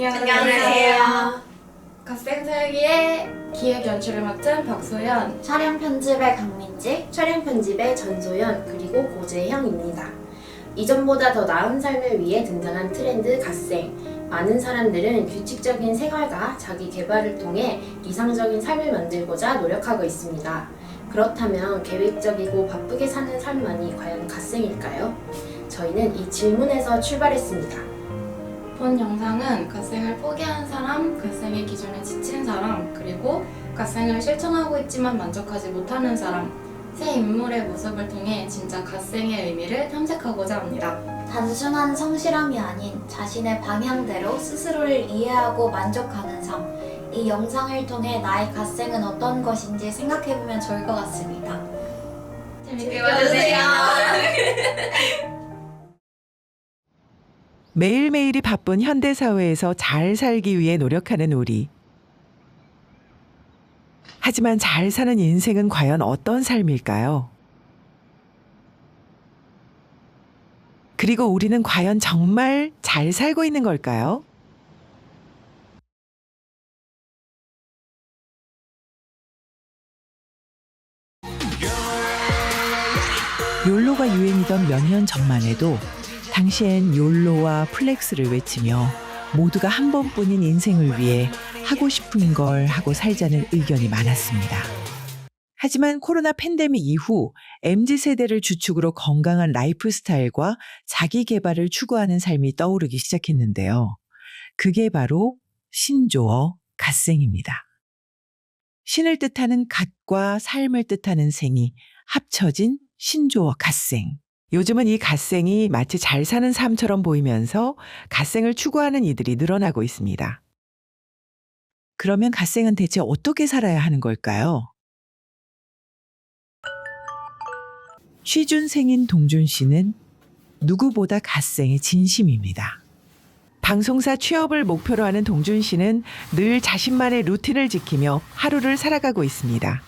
안녕하세요. 갓생 살기의 기획 연출을 맡은 박소연. 촬영 편집의 강민지, 촬영 편집의 전소연 그리고 고재형입니다. 이전보다 더 나은 삶을 위해 등장한 트렌드 갓생. 많은 사람들은 규칙적인 생활과 자기 개발을 통해 이상적인 삶을 만들고자 노력하고 있습니다. 그렇다면 계획적이고 바쁘게 사는 삶만이 과연 갓생일까요? 저희는 이 질문에서 출발했습니다. 본 영상은 갓생을 포기한 사람, 갓생의 기준에 지친 사람, 그리고 갓생을 실천하고 있지만 만족하지 못하는 사람, 세 인물의 모습을 통해 진짜 갓생의 의미를 탐색하고자 합니다. 단순한 성실함이 아닌 자신의 방향대로 스스로를 이해하고 만족하는 삶. 이 영상을 통해 나의 갓생은 어떤 것인지 생각해보면 좋을 것 같습니다. 재밌게 봐주세요. 매일매일이 바쁜 현대사회에서 잘 살기 위해 노력하는 우리. 하지만 잘 사는 인생은 과연 어떤 삶일까요? 그리고 우리는 과연 정말 잘 살고 있는 걸까요? 욜로가 유행이던 몇 년 전만 해도 당시엔 욜로와 플렉스를 외치며 모두가 한 번뿐인 인생을 위해 하고 싶은 걸 하고 살자는 의견이 많았습니다. 하지만 코로나 팬데믹 이후 MZ세대를 주축으로 건강한 라이프 스타일과 자기 개발을 추구하는 삶이 떠오르기 시작했는데요. 그게 바로 신조어 갓생입니다. 신을 뜻하는 갓과 삶을 뜻하는 생이 합쳐진 신조어 갓생. 요즘은 이 갓생이 마치 잘 사는 삶처럼 보이면서 갓생을 추구하는 이들이 늘어나고 있습니다. 그러면 갓생은 대체 어떻게 살아야 하는 걸까요? 취준생인 동준 씨는 누구보다 갓생의 진심입니다. 방송사 취업을 목표로 하는 동준 씨는 늘 자신만의 루틴을 지키며 하루를 살아가고 있습니다.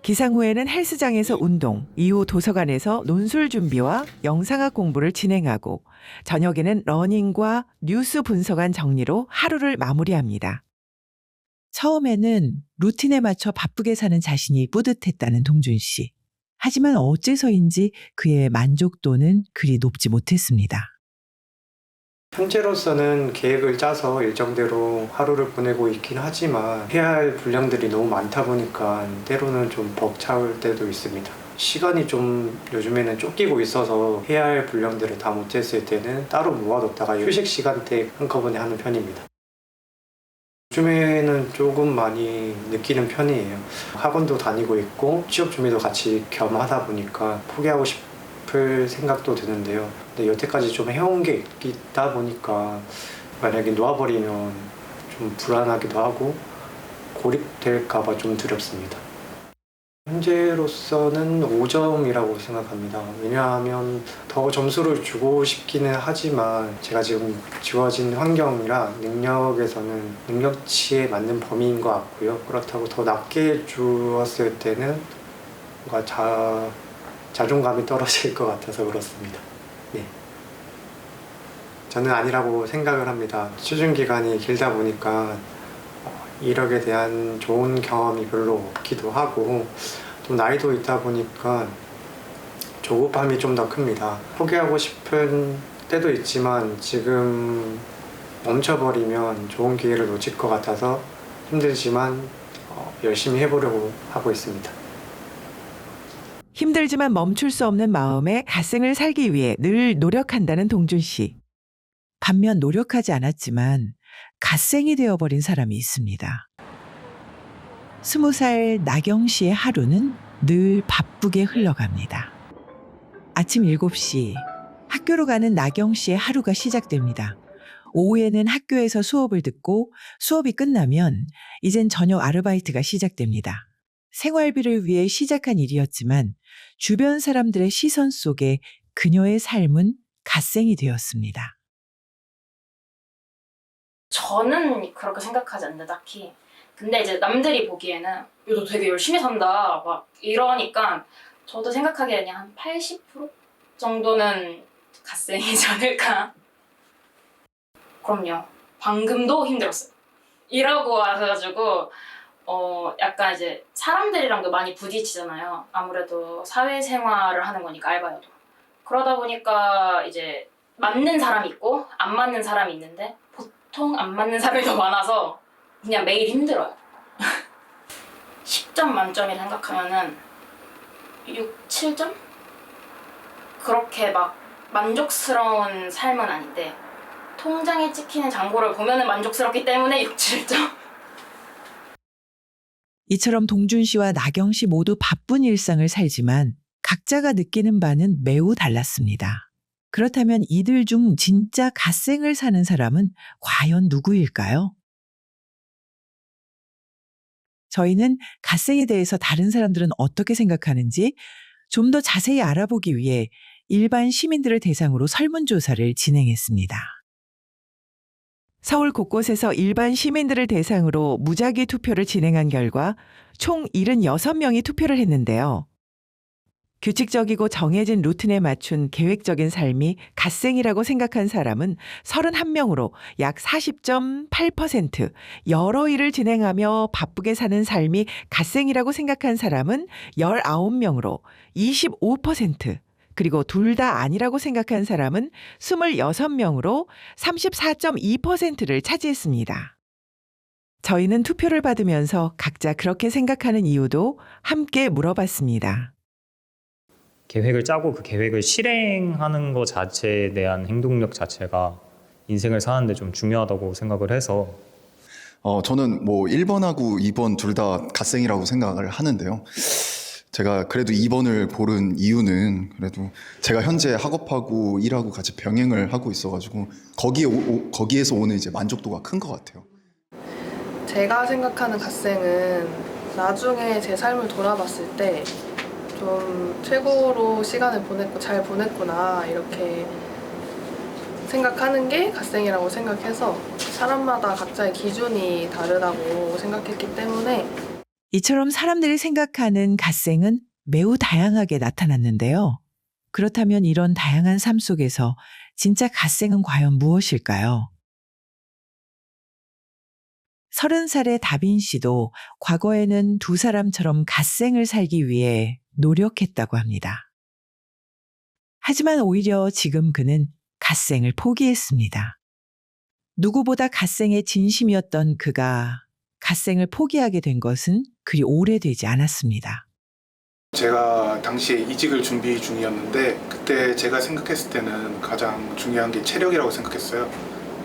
기상 후에는 헬스장에서 운동, 이후 도서관에서 논술 준비와 영상학 공부를 진행하고 저녁에는 러닝과 뉴스 분석한 정리로 하루를 마무리합니다. 처음에는 루틴에 맞춰 바쁘게 사는 자신이 뿌듯했다는 동준 씨. 하지만 어째서인지 그의 만족도는 그리 높지 못했습니다. 현재로서는 계획을 짜서 일정대로 하루를 보내고 있긴 하지만 해야 할 분량들이 너무 많다 보니까 때로는 좀 벅차올 때도 있습니다. 시간이 좀 요즘에는 쫓기고 있어서 해야 할 분량들을 다 못 쟀을 때는 따로 모아뒀다가 휴식 시간 때 한꺼번에 하는 편입니다. 요즘에는 조금 많이 느끼는 편이에요. 학원도 다니고 있고 취업 준비도 같이 겸하다 보니까 포기하고 싶을 생각도 드는데요. 근데 여태까지 좀 해온 게 있다 보니까 만약에 놓아버리면 좀 불안하기도 하고 고립될까봐 좀 두렵습니다. 현재로서는 5점이라고 생각합니다. 왜냐하면 더 점수를 주고 싶기는 하지만 제가 지금 주어진 환경이라 능력에서는 능력치에 맞는 범위인 것 같고요. 그렇다고 더 낮게 주었을 때는 뭔가 자존감이 떨어질 것 같아서 그렇습니다. 네. 저는 아니라고 생각을 합니다. 취준 기간이 길다 보니까 이력에 대한 좋은 경험이 별로 없기도 하고 또 나이도 있다 보니까 조급함이 좀 더 큽니다. 포기하고 싶은 때도 있지만 지금 멈춰버리면 좋은 기회를 놓칠 것 같아서 힘들지만 열심히 해보려고 하고 있습니다. 힘들지만 멈출 수 없는 마음에 갓생을 살기 위해 늘 노력한다는 동준 씨. 반면 노력하지 않았지만 갓생이 되어버린 사람이 있습니다. 20살 나경 씨의 하루는 늘 바쁘게 흘러갑니다. 아침 7시 학교로 가는 나경 씨의 하루가 시작됩니다. 오후에는 학교에서 수업을 듣고 수업이 끝나면 이젠 저녁 아르바이트가 시작됩니다. 생활비를 위해 시작한 일이었지만 주변 사람들의 시선 속에 그녀의 삶은 갓생이 되었습니다. 저는 그렇게 생각하지 않는데 딱히. 근데 이제 남들이 보기에는 야, 너 되게 열심히 산다 막 이러니까 저도 생각하기에 그냥 한 80% 정도는 갓생이지 않을까. 그럼요. 방금도 힘들었어요. 이러고 와가지고 약간 이제 사람들이랑도 많이 부딪히잖아요. 아무래도 사회생활을 하는 거니까 알바여도. 그러다 보니까 이제 맞는 사람이 있고 안 맞는 사람이 있는데 보통 안 맞는 사람이 더 많아서 그냥 매일 힘들어요. 10점 만점이 생각하면은 6, 7점? 그렇게 막 만족스러운 삶은 아닌데 통장에 찍히는 잔고를 보면은 만족스럽기 때문에 6, 7점? 이처럼 동준 씨와 나경 씨 모두 바쁜 일상을 살지만 각자가 느끼는 바는 매우 달랐습니다. 그렇다면 이들 중 진짜 갓생을 사는 사람은 과연 누구일까요? 저희는 갓생에 대해서 다른 사람들은 어떻게 생각하는지 좀 더 자세히 알아보기 위해 일반 시민들을 대상으로 설문조사를 진행했습니다. 서울 곳곳에서 일반 시민들을 대상으로 무작위 투표를 진행한 결과 총 76명이 투표를 했는데요. 규칙적이고 정해진 루틴에 맞춘 계획적인 삶이 갓생이라고 생각한 사람은 31명으로 약 40.8%, 여러 일을 진행하며 바쁘게 사는 삶이 갓생이라고 생각한 사람은 19명으로 25%, 그리고 둘 다 아니라고 생각한 사람은 26명으로 34.2%를 차지했습니다. 저희는 투표를 받으면서 각자 그렇게 생각하는 이유도 함께 물어봤습니다. 계획을 짜고 그 계획을 실행하는 것 자체에 대한 행동력 자체가 인생을 사는데 좀 중요하다고 생각을 해서 저는 뭐 1번하고 2번 둘 다 갓생이라고 생각을 하는데요. 제가 그래도 2번을 고른 이유는 그래도 제가 현재 학업하고 일하고 같이 병행을 하고 있어가지고 거기에서 오는 이제 만족도가 큰 것 같아요. 제가 생각하는 갓생은 나중에 제 삶을 돌아봤을 때 좀 최고로 시간을 보냈고 잘 보냈구나 이렇게 생각하는 게 갓생이라고 생각해서 사람마다 각자의 기준이 다르다고 생각했기 때문에 이처럼 사람들이 생각하는 갓생은 매우 다양하게 나타났는데요. 그렇다면 이런 다양한 삶 속에서 진짜 갓생은 과연 무엇일까요? 30살의 다빈 씨도 과거에는 두 사람처럼 갓생을 살기 위해 노력했다고 합니다. 하지만 오히려 지금 그는 갓생을 포기했습니다. 누구보다 갓생에 진심이었던 그가 갓생을 포기하게 된 것은 그리 오래되지 않았습니다. 제가 당시에 이직을 준비 중이었는데 그때 제가 생각했을 때는 가장 중요한 게 체력이라고 생각했어요.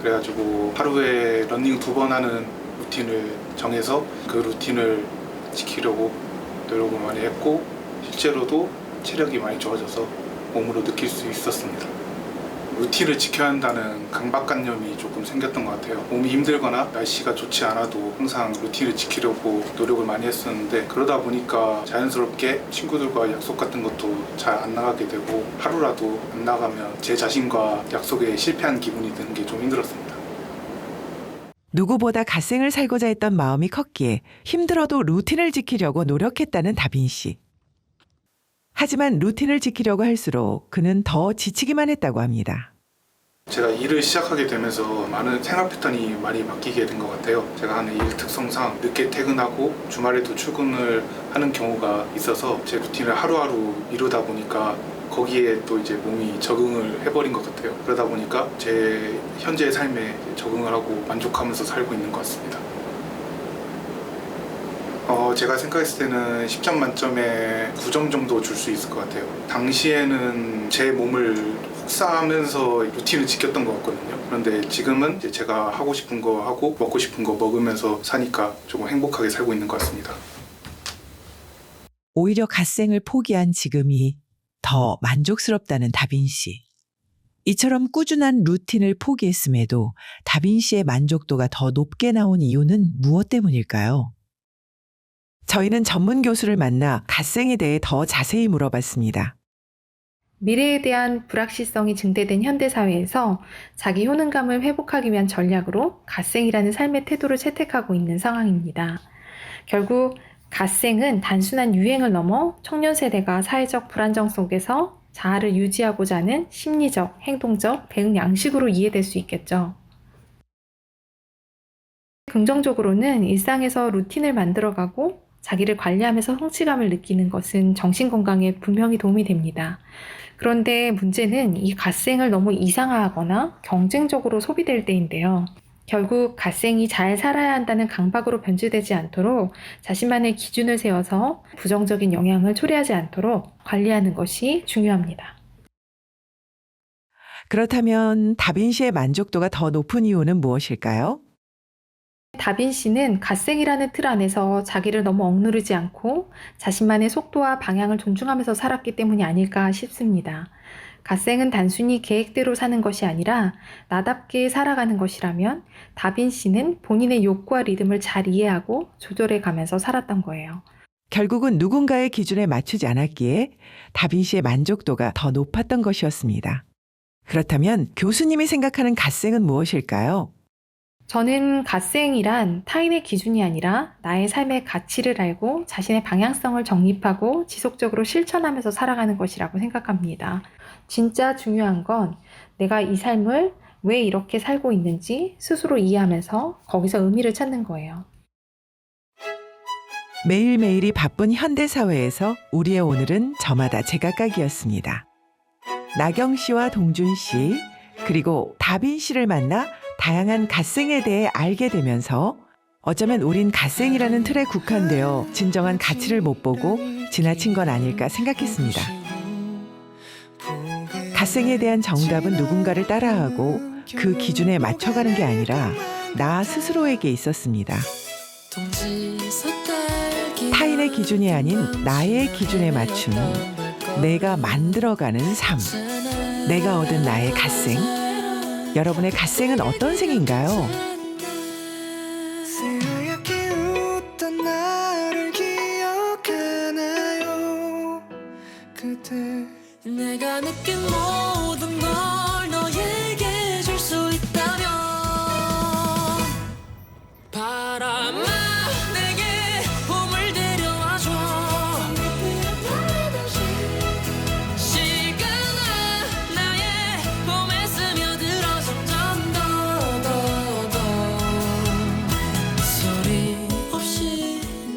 그래가지고 하루에 러닝 2번 하는 루틴을 정해서 그 루틴을 지키려고 노력을 많이 했고 실제로도 체력이 많이 좋아져서 몸으로 느낄 수 있었습니다. 루틴을 지켜야 한다는 강박관념이 조금 생겼던 것 같아요. 몸이 힘들거나 날씨가 좋지 않아도 항상 루틴을 지키려고 노력을 많이 했었는데 그러다 보니까 자연스럽게 친구들과 약속 같은 것도 잘 안 나가게 되고 하루라도 안 나가면 제 자신과 약속에 실패한 기분이 드는 게 좀 힘들었습니다. 누구보다 갓생을 살고자 했던 마음이 컸기에 힘들어도 루틴을 지키려고 노력했다는 다빈 씨. 하지만 루틴을 지키려고 할수록 그는 더 지치기만 했다고 합니다. 제가 일을 시작하게 되면서 많은 생활 패턴이 많이 바뀌게 된 것 같아요. 제가 하는 일 특성상 늦게 퇴근하고 주말에도 출근을 하는 경우가 있어서 제 루틴을 하루하루 미루다 보니까 거기에 또 이제 몸이 적응을 해버린 것 같아요. 그러다 보니까 제 현재의 삶에 적응을 하고 만족하면서 살고 있는 것 같습니다. 제가 생각했을 때는 10점 만점에 9점 정도 줄 수 있을 것 같아요. 당시에는 제 몸을 혹사하면서 루틴을 지켰던 것 같거든요. 그런데 지금은 이제 제가 하고 싶은 거 하고 먹고 싶은 거 먹으면서 사니까 조금 행복하게 살고 있는 것 같습니다. 오히려 갓생을 포기한 지금이 더 만족스럽다는 다빈 씨. 이처럼 꾸준한 루틴을 포기했음에도 다빈 씨의 만족도가 더 높게 나온 이유는 무엇 때문일까요? 저희는 전문 교수를 만나 갓생에 대해 더 자세히 물어봤습니다. 미래에 대한 불확실성이 증대된 현대사회에서 자기 효능감을 회복하기 위한 전략으로 갓생이라는 삶의 태도를 채택하고 있는 상황입니다. 결국 갓생은 단순한 유행을 넘어 청년 세대가 사회적 불안정 속에서 자아를 유지하고자 하는 심리적, 행동적 대응 양식으로 이해될 수 있겠죠. 긍정적으로는 일상에서 루틴을 만들어가고 자기를 관리하면서 성취감을 느끼는 것은 정신건강에 분명히 도움이 됩니다. 그런데 문제는 이 갓생을 너무 이상화하거나 경쟁적으로 소비될 때인데요. 결국 갓생이 잘 살아야 한다는 강박으로 변질되지 않도록 자신만의 기준을 세워서 부정적인 영향을 초래하지 않도록 관리하는 것이 중요합니다. 그렇다면 다빈씨의 만족도가 더 높은 이유는 무엇일까요? 다빈씨는 갓생이라는 틀 안에서 자기를 너무 억누르지 않고 자신만의 속도와 방향을 존중하면서 살았기 때문이 아닐까 싶습니다. 갓생은 단순히 계획대로 사는 것이 아니라 나답게 살아가는 것이라면 다빈씨는 본인의 욕구와 리듬을 잘 이해하고 조절해 가면서 살았던 거예요. 결국은 누군가의 기준에 맞추지 않았기에 다빈씨의 만족도가 더 높았던 것이었습니다. 그렇다면 교수님이 생각하는 갓생은 무엇일까요? 저는 갓생이란 타인의 기준이 아니라 나의 삶의 가치를 알고 자신의 방향성을 정립하고 지속적으로 실천하면서 살아가는 것이라고 생각합니다. 진짜 중요한 건 내가 이 삶을 왜 이렇게 살고 있는지 스스로 이해하면서 거기서 의미를 찾는 거예요. 매일매일이 바쁜 현대사회에서 우리의 오늘은 저마다 제각각이었습니다. 나경 씨와 동준 씨, 그리고 다빈 씨를 만나 다양한 갓생에 대해 알게 되면서 어쩌면 우린 갓생이라는 틀에 국한되어 진정한 가치를 못 보고 지나친 건 아닐까 생각했습니다. 갓생에 대한 정답은 누군가를 따라하고 그 기준에 맞춰가는 게 아니라 나 스스로에게 있었습니다. 타인의 기준이 아닌 나의 기준에 맞춘 내가 만들어가는 삶, 내가 얻은 나의 갓생. 여러분의 갓생은 어떤 생인가요?